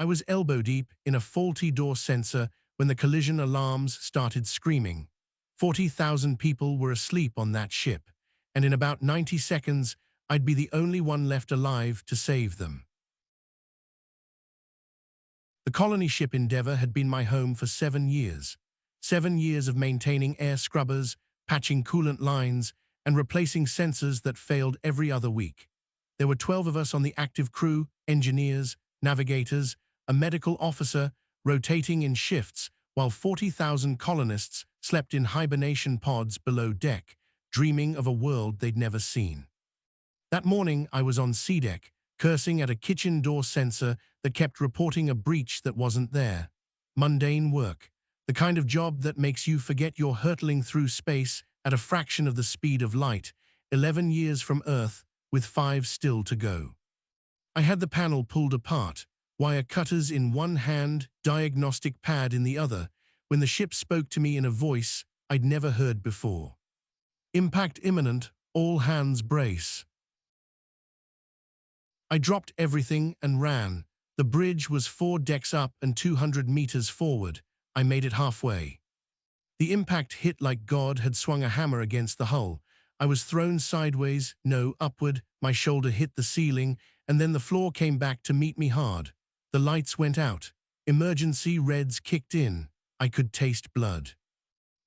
I was elbow-deep in a faulty door sensor when the collision alarms started screaming. 40,000 people were asleep on that ship, and in about 90 seconds, I'd be the only one left alive to save them. The colony ship Endeavour had been my home for 7 years. 7 years of maintaining air scrubbers, patching coolant lines, and replacing sensors that failed every other week. There were 12 of us on the active crew, engineers, navigators, a medical officer, rotating in shifts, while 40,000 colonists slept in hibernation pods below deck, dreaming of a world they'd never seen. That morning, I was on sea deck, cursing at a kitchen door sensor that kept reporting a breach that wasn't there. Mundane work, the kind of job that makes you forget you're hurtling through space at a fraction of the speed of light, 11 years from Earth, with 5 still to go. I had the panel pulled apart, wire cutters in one hand, diagnostic pad in the other, when the ship spoke to me in a voice I'd never heard before. Impact imminent, all hands brace. I dropped everything and ran. The bridge was 4 decks up and 200 meters forward. I made it halfway. The impact hit like God had swung a hammer against the hull. I was thrown sideways, no, upward, my shoulder hit the ceiling, and then the floor came back to meet me hard. The lights went out. Emergency reds kicked in. I could taste blood.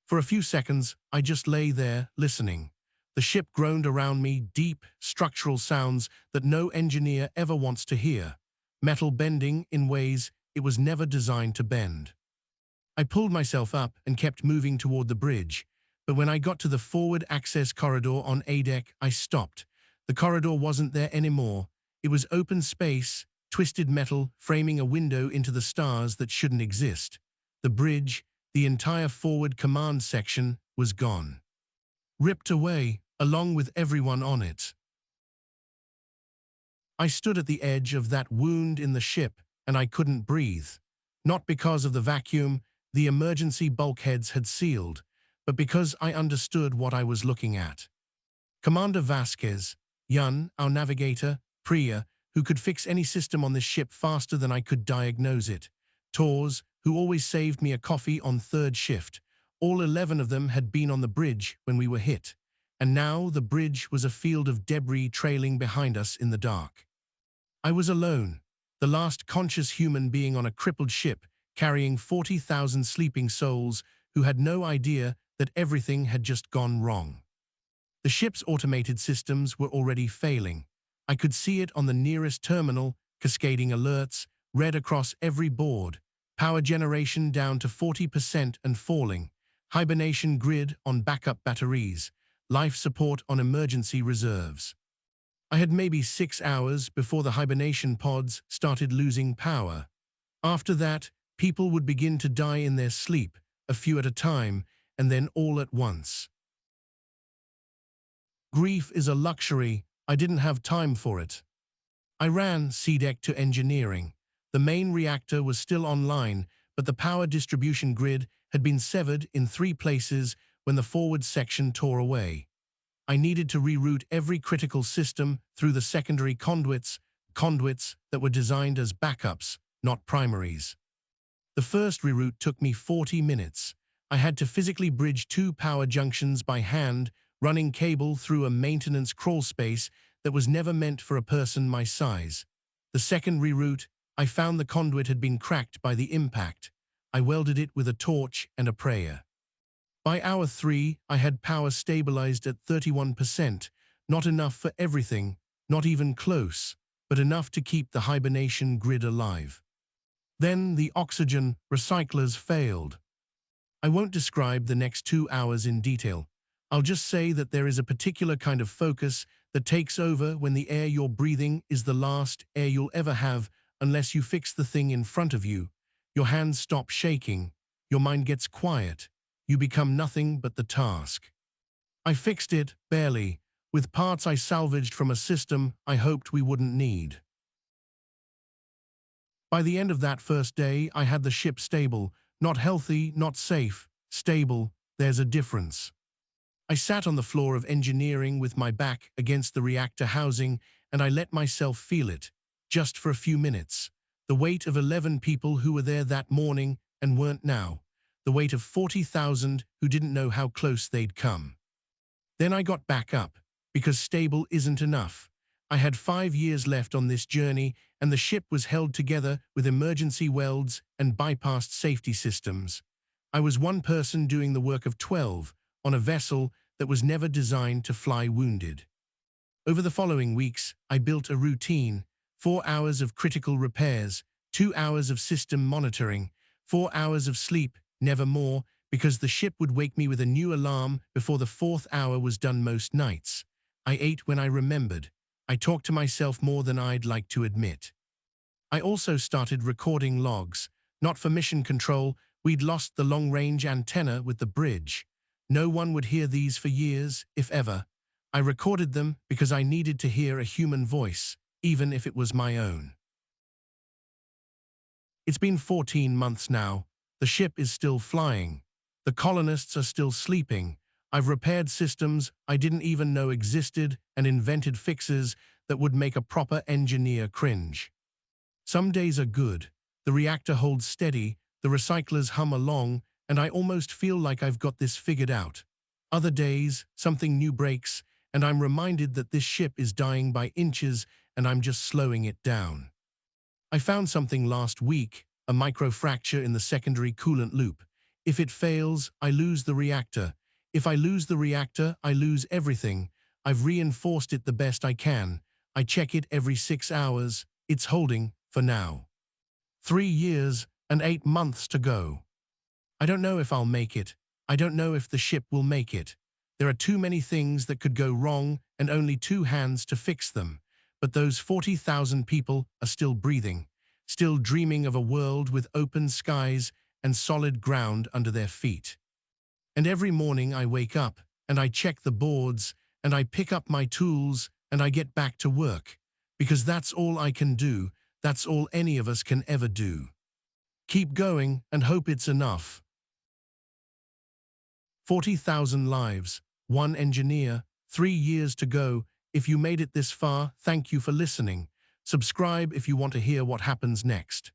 For a few seconds, I just lay there, listening. The ship groaned around me, deep, structural sounds that no engineer ever wants to hear. Metal bending in ways it was never designed to bend. I pulled myself up and kept moving toward the bridge, but when I got to the forward access corridor on A deck, I stopped. The corridor wasn't there anymore. It was open space, twisted metal framing a window into the stars that shouldn't exist. The bridge, the entire forward command section, was gone. Ripped away, along with everyone on it. I stood at the edge of that wound in the ship, and I couldn't breathe. Not because of the vacuum the emergency bulkheads had sealed, but because I understood what I was looking at. Commander Vasquez, Yun, our navigator, Priya, who could fix any system on this ship faster than I could diagnose it, Tors, who always saved me a coffee on third shift. All 11 of them had been on the bridge when we were hit, and now the bridge was a field of debris trailing behind us in the dark. I was alone, the last conscious human being on a crippled ship, carrying 40,000 sleeping souls who had no idea that everything had just gone wrong. The ship's automated systems were already failing. I could see it on the nearest terminal, cascading alerts, red across every board, power generation down to 40% and falling, hibernation grid on backup batteries, life support on emergency reserves. I had maybe 6 hours before the hibernation pods started losing power. After that, people would begin to die in their sleep, a few at a time, and then all at once. Grief is a luxury. I didn't have time for it. I ran C-deck to engineering. The main reactor was still online, but the power distribution grid had been severed in 3 places when the forward section tore away. I needed to reroute every critical system through the secondary conduits that were designed as backups, not primaries. The first reroute took me 40 minutes. I had to physically bridge 2 power junctions by hand, running cable through a maintenance crawl space that was never meant for a person my size. The second reroute, I found the conduit had been cracked by the impact. I welded it with a torch and a prayer. By hour 3, I had power stabilized at 31%, not enough for everything, not even close, but enough to keep the hibernation grid alive. Then the oxygen recyclers failed. I won't describe the next 2 hours in detail. I'll just say that there is a particular kind of focus that takes over when the air you're breathing is the last air you'll ever have unless you fix the thing in front of you. Your hands stop shaking. Your mind gets quiet. You become nothing but the task. I fixed it, barely, with parts I salvaged from a system I hoped we wouldn't need. By the end of that first day, I had the ship stable, not healthy, not safe, stable. There's a difference. I sat on the floor of engineering with my back against the reactor housing, and I let myself feel it, just for a few minutes. The weight of 11 people who were there that morning and weren't now. The weight of 40,000 who didn't know how close they'd come. Then I got back up, because stable isn't enough. I had 5 years left on this journey, and the ship was held together with emergency welds and bypassed safety systems. I was one person doing the work of 12 on a vessel that was never designed to fly wounded. Over the following weeks, I built a routine: 4 hours of critical repairs, 2 hours of system monitoring, 4 hours of sleep, never more, because the ship would wake me with a new alarm before the 4th hour was done most nights. I ate when I remembered. I talked to myself more than I'd like to admit. I also started recording logs. Not for mission control, we'd lost the long-range antenna with the bridge. No one would hear these for years, if ever. I recorded them because I needed to hear a human voice, even if it was my own. It's been 14 months now. The ship is still flying. The colonists are still sleeping. I've repaired systems I didn't even know existed and invented fixes that would make a proper engineer cringe. Some days are good. The reactor holds steady, the recyclers hum along, and I almost feel like I've got this figured out. Other days, something new breaks, and I'm reminded that this ship is dying by inches and I'm just slowing it down. I found something last week, a microfracture in the secondary coolant loop. If it fails, I lose the reactor. If I lose the reactor, I lose everything. I've reinforced it the best I can. I check it every 6 hours. It's holding, for now. 3 years and 8 months to go. I don't know if I'll make it. I don't know if the ship will make it. There are too many things that could go wrong and only 2 hands to fix them. But those 40,000 people are still breathing, still dreaming of a world with open skies and solid ground under their feet. And every morning I wake up and I check the boards and I pick up my tools and I get back to work. Because that's all I can do. That's all any of us can ever do. Keep going and hope it's enough. 40,000 lives, 1 engineer, 3 years to go. If you made it this far, thank you for listening. Subscribe if you want to hear what happens next.